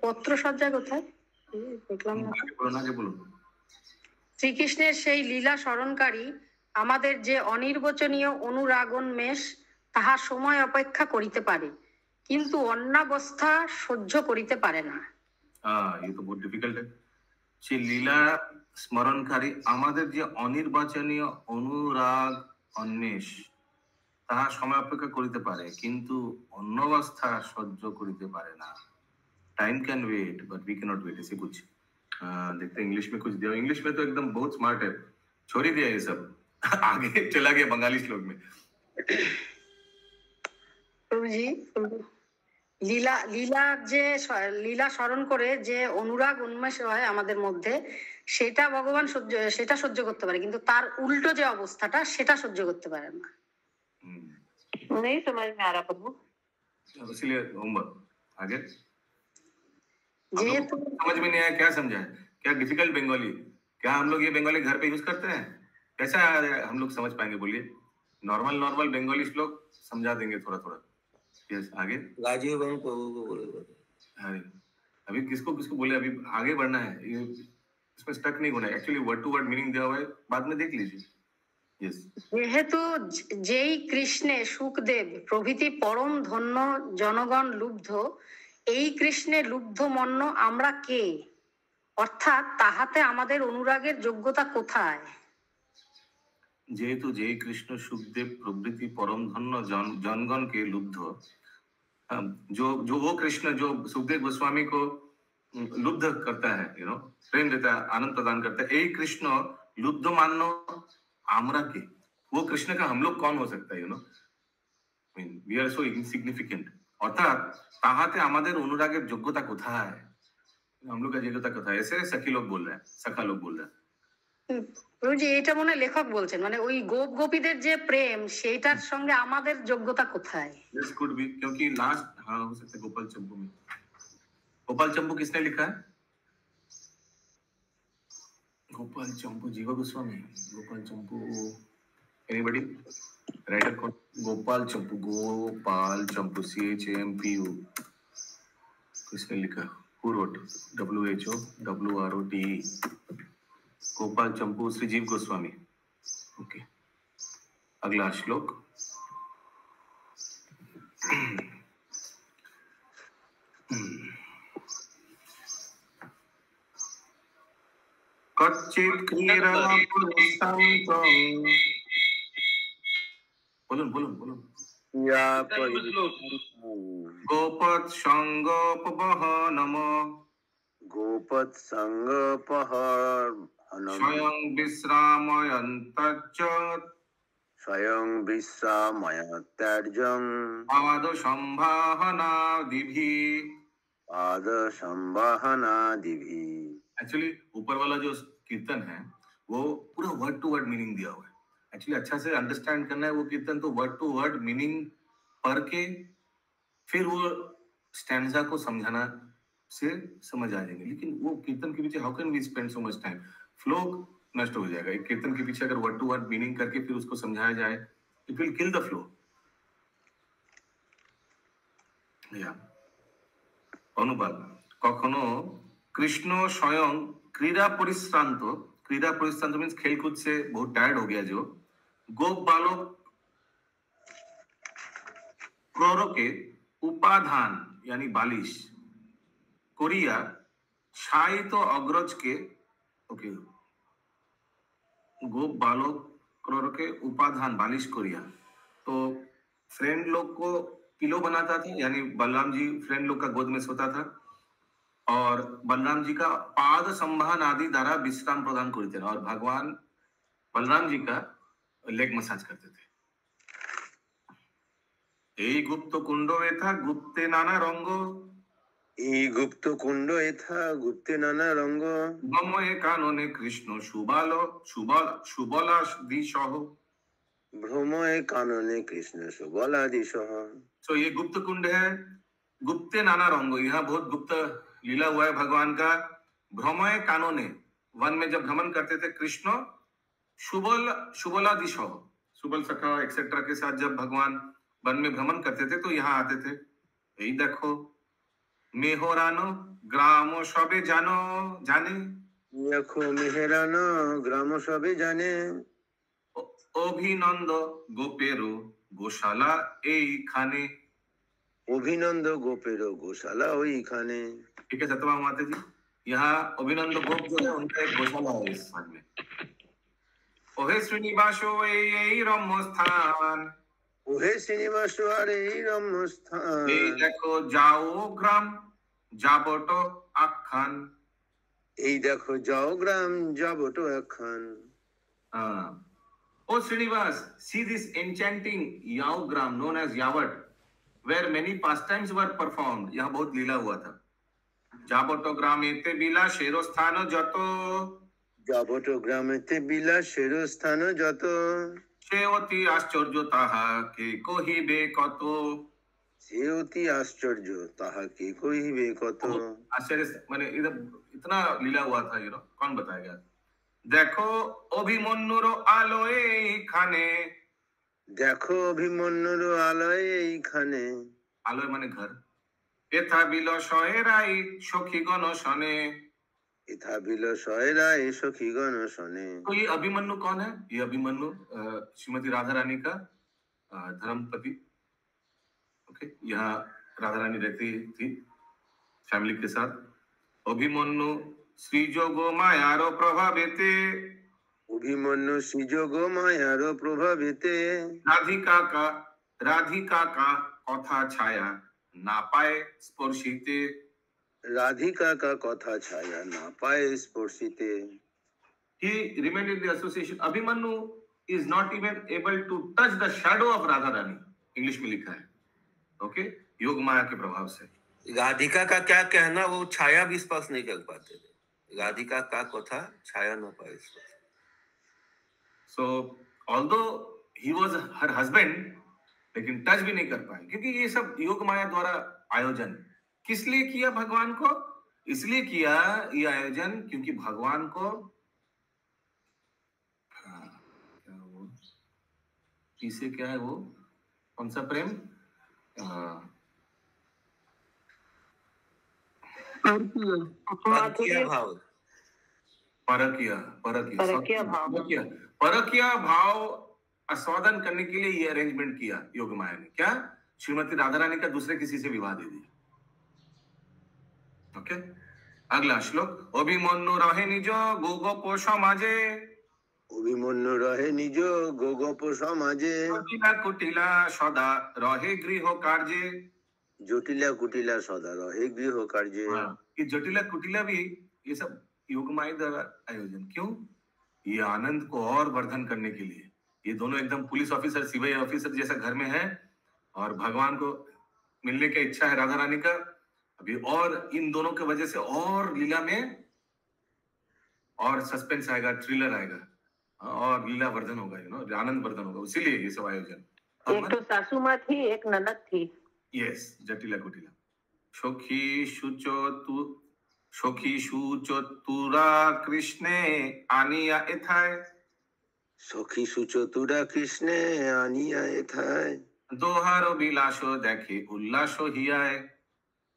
পত্র সজ্জা কোথায় দেখলাম না। आगे बोलो। শ্রীকৃষ্ণের সেই লীলা স্মরণকারী আমাদের যে অনির্বচনীয় অনুরাগোন্মেষ তাহা সময় অপেক্ষা করিতে পারে, কিন্তু অন্যাবস্থা সহ্য করিতে পারে না। ये तो बहुत डिफिकल्ट है। সেই লীলা স্মরণকারী আমাদের যে অনির্বাচনীয় অনুরাগ অন্বেষ তাহা সময় অপেক্ষা করিতে পারে, কিন্তু অন্যাবস্থা সহ্য করিতে পারে না। Time can wait but we can not wait, ऐसे कुछ देखते इंग्लिश में कुछ दिया। इंग्लिश में तो एकदम बहुत स्मार्ट है, छोड़ ही दिया ये सब, आगे चला गया बंगाली श्लोक में। প্রভুজি লীলা লীলা যে লীলা স্মরণ করে যে অনুরাগ উন্মেষ হয় আমাদের মধ্যে, সেটা ভগবান সেটা সহ্য করতে পারে, কিন্তু তার উল্টো যে অবস্থাটা সেটা সহ্য করতে পারে না। नहीं समझ में आ रहा प्रभु, इसीलिए होमवर्क आगे। যেহেতু समझ में नहीं आया, क्या समझा है, क्या डिफिकल्ट बंगाली, क्या हम लोग ये बंगाली घर पे यूज करते हैं, कैसा हम लोग समझ पाएंगे, बोलिए। नॉर्मल नॉर्मल बंगाली श्लोक समझा देंगे थोड़ा थोड़ा। यस, आगे। राजीव बहन प्रभु को बोले। अरे अभी किसको किसको बोले, अभी आगे बढ़ना है, ये इसमें स्टक नहीं होना है। Actually word to word meaning दिया हुआ है, बाद में देख लीजिए। यस, যেহেতু যেই কৃষ্ণে সুখদেব প্রভৃতি পরম ধন্য জনগণ লুব্ধ, এই কৃষ্ণে লুব্ধ মন্য আমরা কে, অর্থাৎ তাহাতে আমাদের অনুরাগের যোগ্যতা কোথায়। যেহেতু যে কৃষ্ণ সুখদেব প্রভৃতি परम धन्य जनगण के लुब्ध, जो वो कृष्ण जो सुखदेव गोस्वामी को लुब्ध करता है, प्रेम देता है, आनंद प्रदान करता है, यही कृष्ण लुब्ध मानो आमरा के, वो कृष्ण का हम लोग कौन हो सकता है, वी आर सो इनसिग्निफिकेंट। अर्थात ताहाते আমাদের অনুরাগের যোগ্যতা কোথায়, हम लोग का योग्यता কোথায়, ऐसे सखी लोग बोल रहे हैं, सखा लोग बोल रहे हैं। প্রভুজি এটা মনে হয় লেখক বলছেন, মানে ওই গোপ গোপীদের যে প্রেম সেইটার সঙ্গে আমাদের যোগ্যতা কোথায়। दिस कुड बी, क्योंकि लास्ट, हाँ हो सकता है गोपाल चंपू में। गोपाल चंपू किसने लिखा है? गोपाल चंपू जीवा गोस्वामी। गोपाल चंपू, एनीबॉडी राइटर कौन? गोपाल चंपू, गोपाल चंपू, CHAMPU किसने लिखा? Who wrote? WHOWROTE, गोपाल चंपू श्री जीव गोस्वामी। ओके, अगला श्लोक। कच्चित बोलून या गोपत संगोपवहनम गोपत संगोपहनम स्वयं विश्रामयन्तच्च स्वयं विश्रामयत्यर्जं पाद संभाहनादिभि। एक्चुअली ऊपर वाला जो कीर्तन है वो पूरा वर्ड टू वर्ड मीनिंग दिया हुआ है। एक्चुअली अच्छा से अंडरस्टैंड करना है वो कीर्तन, तो वर्ड टू वर्ड मीनिंग पढ़ के फिर वो स्टैंजा को समझाना से समझ आ जाएंगे। लेकिन वो कीर्तन के पीछे how can we spend so much time, flow नष्ट हो जाएगा। एक कीर्तन के पीछे अगर वर्ड टू वर्ड मीनिंग करके फिर उसको समझाया जाए, it will kill the flow. অনুবাদ, কখনো কৃষ্ণ স্বয়ং क्रीड़ा परिश्रांत मीन्स खेल कूद से बहुत टायर्ड हो गया जो गोप बालक क्रोरो के उपाधान यानी बालिश कोरिया शायित अग्रज के, ओके, गोप बालक क्रोरो के उपाधान बालिश कोरिया, तो फ्रेंड लोग को पिलो बनाता था, यानी बलराम जी फ्रेंड लोग का गोद में सोता था और बलराम जी का पाद संभान आदि द्वारा विश्राम प्रदान करते थे, और भगवान बलराम जी का लेग मसाज करते थे। এই গুপ্ত কুণ্ড এথা গুপ্তে নানা রঙ্গ, এই গুপ্ত কুণ্ড এথা গুপ্তে নানা রঙ্গ, ভ্রময়ে কাননে কৃষ্ণ সুবলাদি সহ, भ्रमय कानने कृष्ण सुबलादि सह। तो ये गुप्त कुंड है, गुप्ते नाना रंग, यहाँ बहुत गुप्त लीला हुआ है भगवान का। भ्रमय कानने, वन में जब भ्रमण करते थे कृष्ण, सुबलादि सह, सुबल सखा एक्सेट्रा के साथ जब भगवान वन में भ्रमण करते थे तो यहाँ आते थे। यही देखो, मेहरानो ग्राम सबे जाने, देखो मेहरानो ग्राम सबे जाने, অভিনন্দ গোপেরো গোশালা এইখানে, অভিনন্দ গোপেরো গোশালা ওইখানে। ठीक है सत्यभामा माता जी, यहाँ अभिनंद गोप जो है उनका एक गौशाला है इस स्थान में। ओहे श्रीनिवासो এই রম্য স্থান, ওহে শ্রীনিবাস আরে এই রম্য স্থান, এই দেখো যাও গ্রাম যাবট আখ্যান, এই দেখো যাও গ্রাম যাবট আখ্যান। हाँ, Oh Srinivas, see this enchanting Yaogram known as Yawat, where many pastimes were performed. यहाँ बहुत लीला हुआ था। जाबटो ग्रामेते बिला शेरो स्थान जतो, যাবট গ্রামেতে বিলাসের স্থান যত, সে অতি আশ্চর্য তাহা কে কহিবে কত, সে অতি আশ্চর্য, তাহাকে কহিবে কত। आश्चर्य माने इधर इतना लीला हुआ था, कौन बताएगा? देखो অভিমন্যুর আলোয় এইখানে, দেখো অভিমন্যুর আলয় এইখানে, আলোয় মানে घर, এথা বিলসয়েরাই সখীগণ শনে। ইথা বিলসয়রা এ সখীগণ শনে। तो ये अभिमन्यु कौन है? ये अभिमन्यु श्रीमती राधा रानी का धर्मपति। ओके, यहाँ राधा रानी रहती थी फैमिली के साथ। अभिमन्यु श्रीजोग मायारो प्रभावेते, অভিমন্যু শ্রীযোগ মায়ার প্রভাবেতে, राधिका का कथा छाया ना पाए स्पर्शिते। রাধিকা কা কথা ছায়া না পায় স্পর্শিতে। He remained in the association. Abhimanyu is not even able to touch the shadow of Radha Rani. English में लिखा है, ओके, योग माया के प्रभाव से। राधिका का क्या कहना, वो छाया भी स्पर्श नहीं कर पाते थे। राधिका का कथा छाया न पाए स्पर्श। So although he was her husband, लेकिन टच भी नहीं कर पाए, क्योंकि ये सब योग माया द्वारा आयोजन। किस लिए किया भगवान को? इसलिए किया ये आयोजन क्योंकि भगवान को क्या वो इसे क्या है, वो कौन सा प्रेम, परकीय भाव, परकीय भाव आस्वादन करने के लिए ये अरेंजमेंट किया योग माया ने। क्या? श्रीमती राधा रानी का दूसरे किसी से विवाह दे दिया। ओके, अगला श्लोक। अभिमन्यु रहे निज गोगोप समाजे, অভিমন্যু রহে নিজ গোগোপ সমাজে, कुटिला कुटिला सदा रहे गृह कार्ये। জটিলা কুটিলা সদা রহে গৃহ কার্যে। ये जटिला कुटिला भी ये सब योग माया द्वारा आयोजन। क्यों? ये आनंद को और वर्धन करने के लिए। ये दोनों एकदम पुलिस ऑफिसर सिविल ऑफिसर जैसा घर में है, और भगवान को मिलने की इच्छा है राधा रानी का अभी, और इन दोनों की वजह से और लीला में और सस्पेंस आएगा, थ्रिलर आएगा, और लीला वर्धन होगा, आनंद वर्धन होगा। इसीलिए ये सब आयोजन। एक तो सासू माँ थी, एक ननद थी। यस, जटिला कुटिला। সখী সুচতুরা কৃষ্ণে আনিয়া এথায়, সখী সুচতুরা কৃষ্ণে আনিয়া এথায়, দোহার বিলাস দেখে উল্লাস হিয়ায়।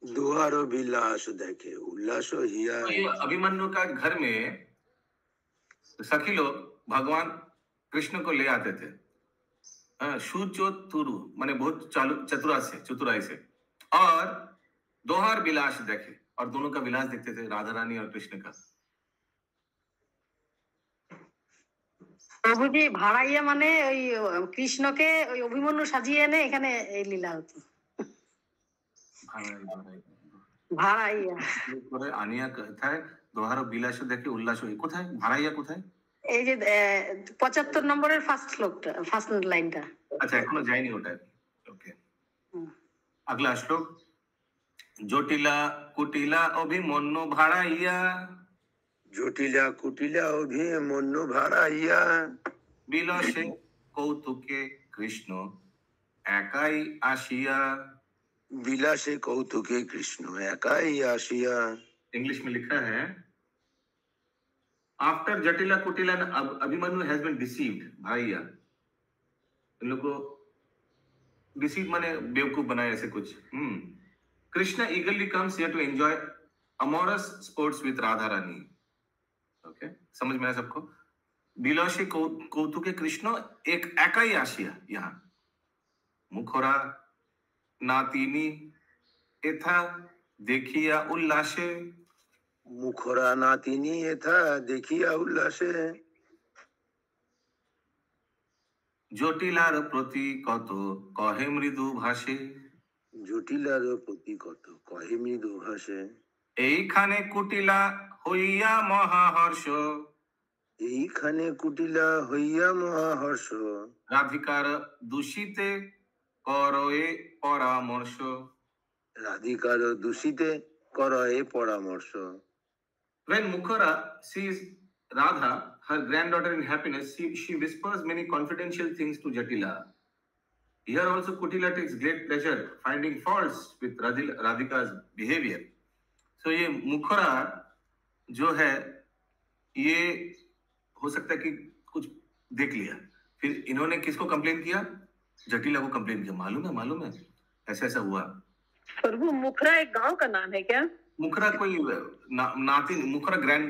दोहार विलास देखे उल्लास हिया। ये अभिमन्यु का घर में सखी लोग भगवान कृष्ण को ले आते थे, सुचतुरु माने बहुत चतुराई से, और दोहार विलास देखे, और दोनों का विलास देखते थे, राधा रानी और कृष्ण का। প্রভুজি ভাড়াইয়া মানে ওই কৃষ্ণকে ওই অভিমন্যু সাজিয়ে এনে এখানে এই লীলা হতো। ভাড়াইয়া আনিয়া কোথায়? দোহার বিলাস দেখে উল্লাস হই। কোথায় ভাড়াইয়া? কোথায়? এই যে 75 নম্বরের ফার্স্ট শ্লোকটা, ফার্স্ট লাইনটা। আচ্ছা, এখনো যায়নি ওটা। ওকে, अगला श्लोक। জটিলা কুটিলা অভিমন্যু ভাড়াইয়া, জটিলা কুটিলা অভিমন্যু ভাড়াইয়া, বিলাসে কৌতুকে কৃষ্ণ একাই আসিয়া। বিলাসে কৌতুকে কৃষ্ণ একাই আসিয়া। इंग्लिश में लिखा है, after Jatila Kutila Abhimanyu has been deceived, भाईया इन लोग को डिसीव माने बेवकूफ बनाया, ऐसे कुछ। Krishna eagerly comes here to enjoy amorous sports with Radha Rani. Okay, समझ में आया सबको? बिलाशे कौतुके कृष्ण एक एकाई आशिया, यहाँ मुखोरा नातिनी एथा देखिया उल्लासे। मुखरा नातिनी एथा देखिया उल्लासे। জটিলার প্রতি কত কহে মৃদু ভাষে, জটিলার প্রতি কত কহে মৃদু ভাষে। এইখানে কুটিলা হইয়া মহাহর্ষ, এইখানে কুটিলা হইয়া মহাহর্ষ। রাধিকার দূষিতে করয়ে পরামর্শ, রাধিকার দূষিতে করয়ে পরামর্শ। When Mukhara sees Radha, her granddaughter in happiness, she whispers many confidential things to Jatila. Here also Kutila takes great pleasure finding faults with Radhika's behavior. So ये मुखरा जो है ये हो सकता है कि कुछ देख लिया, फिर इन्होंने किसको कंप्लेन किया? जटिला को कंप्लेन किया। मालूम है ऐसा ऐसा हुआ। प्रभु मुखरा एक गांव का नाम है क्या? मुखरा कोई नातिन, मुखरा ग्रैंड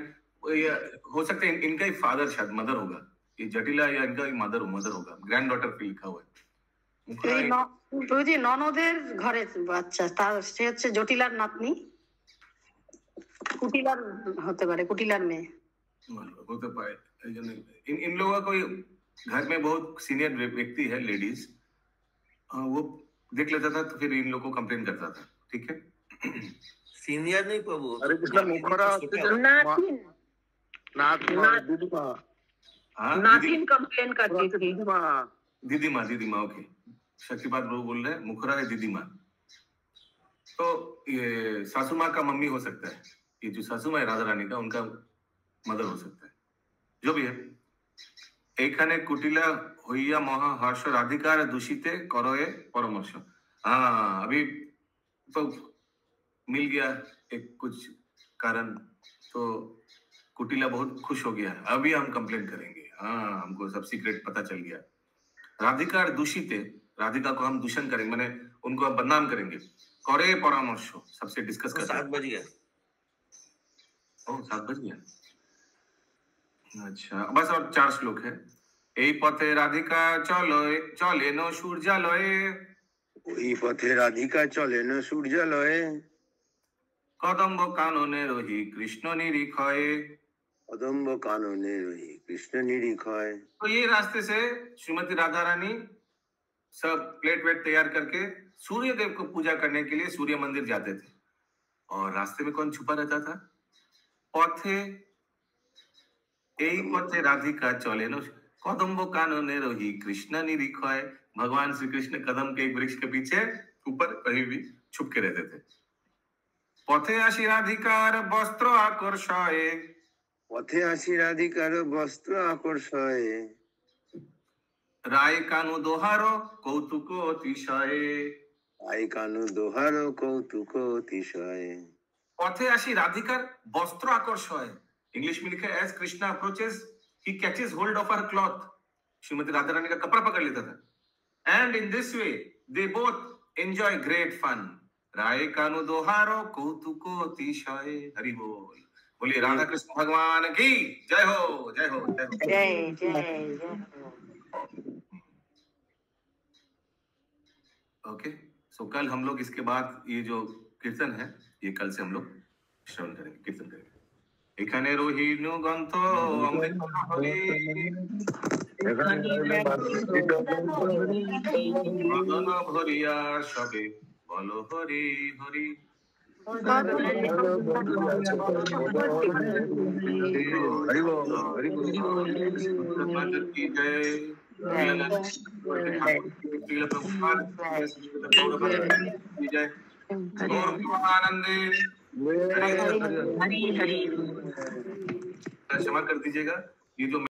हो सकता है इनका ही फादर शायद मदर होगा, ये जटिला या इनका ही मदर होगा, ग्रैंड डॉटर पे लिखा हुआ है। প্রভুজি ননদের ঘরে বাচ্চা, তার সে হচ্ছে জটিলার নাতনি, কুটিলার হতে পারে, কুটিলার মেয়ে होते पाए। इन लोगों का कोई घर में बहुत सीनियर व्यक्ति है, लेडीज, वो देख लेता था तो फिर इन लोगों को कंप्लेन करता था। ठीक है, सीनियर नहीं प्रभु, हरे कृष्ण मुखरा नातिन कंप्लेन करती थी। दीदी माँ ओके, शक्तिपात प्रभु बोल रहे हैं मुखरा है दीदी माँ, तो ये सासू माँ का मम्मी हो सकता है, ये जो सासू माँ है राधा रानी का उनका मदर हो सकता है, जो भी है। एखाने कुटिला होइया महा हर्ष राधिकार दूषिते करोए परामर्श। हाँ, अभी तो मिल गया एक कुछ कारण, तो कुटिला बहुत खुश हो गया, अभी हम कंप्लेन करेंगे। हाँ, हमको सब सीक्रेट पता चल गया। राधिकार दूषिते, राधिका को हम दूषण करेंगे, माने उनको हम बदनाम करेंगे। करे परामर्श, सबसे डिस्कस कर। 7 बज गया। ओ 7 बज गया, अच्छा बस और 4 श्लोक है। এই পথে রাধিকা চলে ন সূর্যালয়ে, ওই পথে রাধিকা চলে ন সূর্যালয়ে, কদম্ব কাননে রহি কৃষ্ণ নিরিখয়ে, কদম্ব কাননে রহি কৃষ্ণ নিরিখয়। तो ये रास्ते से श्रीमती राधा रानी सब प्लेट वेट तैयार करके सूर्य देव को पूजा करने के लिए सूर्य मंदिर जाते थे। और रास्ते में कौन छुपा रहता था? पथे, এই পথে রাধিকা চলে न कदम्ब कानने रही कृष्ण निरीखय। भगवान श्री कृष्ण कदम के एक वृक्ष के पीछे ऊपर कहीं भी छुप के रहते थे। पथे आशी राधिकार वस्त्र आकर्षय, পথে আসি রাধিকার বস্ত্র আকর্ষয়ে, राय कानु दोहारो कौतुक अतिशय। আই কানু দোহার কৌতুক অতিশয়ে। पथे आशी राधिकार वस्त्र आकर्षय, इंग्लिश में लिखा है as Krishna approaches he catches hold of her cloth, Shrimati Radha Rani का कपड़ा पकड़ लेता था, and in this way they both enjoy great fun। राय कानु दोहारो कौतुको अतिशय। हरि बोल, बोलिए राधा कृष्ण भगवान की जय हो, जय हो, जय हो। जय जय जय। ओके, सो कल हम लोग इसके बाद ये जो कीर्तन है ये कल से हम लोग श्रवण करेंगे, कीर्तन करेंगे। এখানে রহিনু গ্রন্থ অমৃত হরি, মদন ভরিয়া সবে বলো হরি হরি। की जय, आनंदे हरी हरी। क्षमा कर दीजिएगा, ये जो